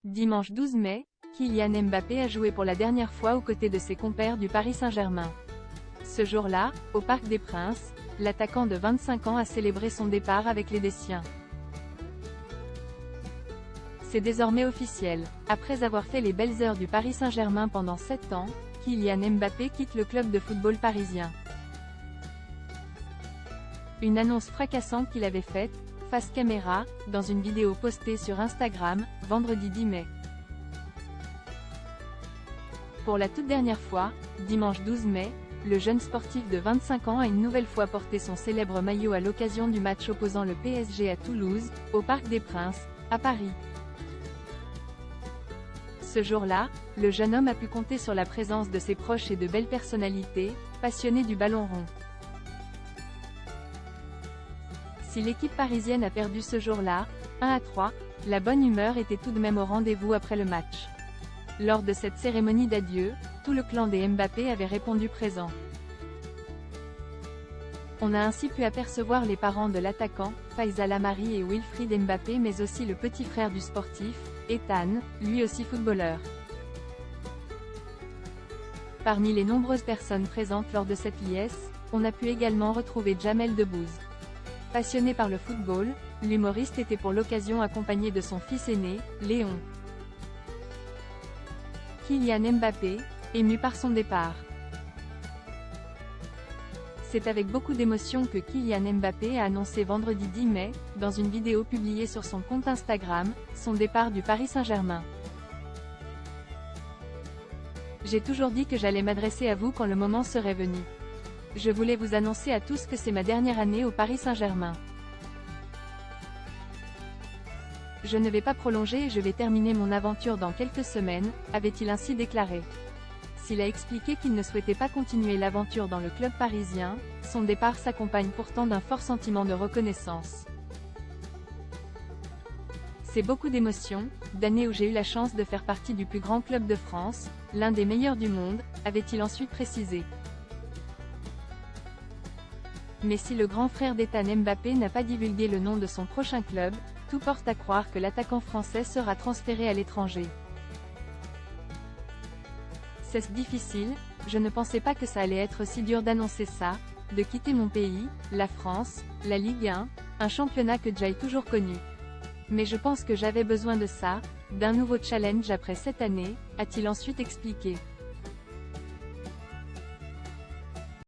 Dimanche 12 mai, Kylian Mbappé a joué pour la dernière fois aux côtés de ses compères du Paris Saint-Germain. Ce jour-là, au Parc des Princes, l'attaquant de 25 ans a célébré son départ avec les siens. C'est désormais officiel. Après avoir fait les belles heures du Paris Saint-Germain pendant 7 ans, Kylian Mbappé quitte le club de football parisien. Une annonce fracassante qu'il avait faite, face caméra, dans une vidéo postée sur Instagram, vendredi 10 mai. Pour la toute dernière fois, dimanche 12 mai, le jeune sportif de 25 ans a une nouvelle fois porté son célèbre maillot à l'occasion du match opposant le PSG à Toulouse, au Parc des Princes, à Paris. Ce jour-là, le jeune homme a pu compter sur la présence de ses proches et de belles personnalités, passionnés du ballon rond. Si l'équipe parisienne a perdu ce jour-là, 1-3, la bonne humeur était tout de même au rendez-vous après le match. Lors de cette cérémonie d'adieu, tout le clan des Mbappé avait répondu présent. On a ainsi pu apercevoir les parents de l'attaquant, Faisal Amari et Wilfried Mbappé, mais aussi le petit frère du sportif, Ethan, lui aussi footballeur. Parmi les nombreuses personnes présentes lors de cette liesse, on a pu également retrouver Jamel Debbouze. Passionné par le football, l'humoriste était pour l'occasion accompagné de son fils aîné, Léon. Kylian Mbappé, ému par son départ. C'est avec beaucoup d'émotion que Kylian Mbappé a annoncé vendredi 10 mai, dans une vidéo publiée sur son compte Instagram, son départ du Paris Saint-Germain. J'ai toujours dit que j'allais m'adresser à vous quand le moment serait venu. Je voulais vous annoncer à tous que c'est ma dernière année au Paris Saint-Germain. Je ne vais pas prolonger et je vais terminer mon aventure dans quelques semaines, avait-il ainsi déclaré. S'il a expliqué qu'il ne souhaitait pas continuer l'aventure dans le club parisien, son départ s'accompagne pourtant d'un fort sentiment de reconnaissance. C'est beaucoup d'émotions, d'années où j'ai eu la chance de faire partie du plus grand club de France, l'un des meilleurs du monde, avait-il ensuite précisé. Mais si le grand frère d'Ethan Mbappé n'a pas divulgué le nom de son prochain club, tout porte à croire que l'attaquant français sera transféré à l'étranger. C'est difficile, je ne pensais pas que ça allait être si dur d'annoncer ça, de quitter mon pays, la France, la Ligue 1, un championnat que j'ai toujours connu. Mais je pense que j'avais besoin de ça, d'un nouveau challenge après cette année, a-t-il ensuite expliqué.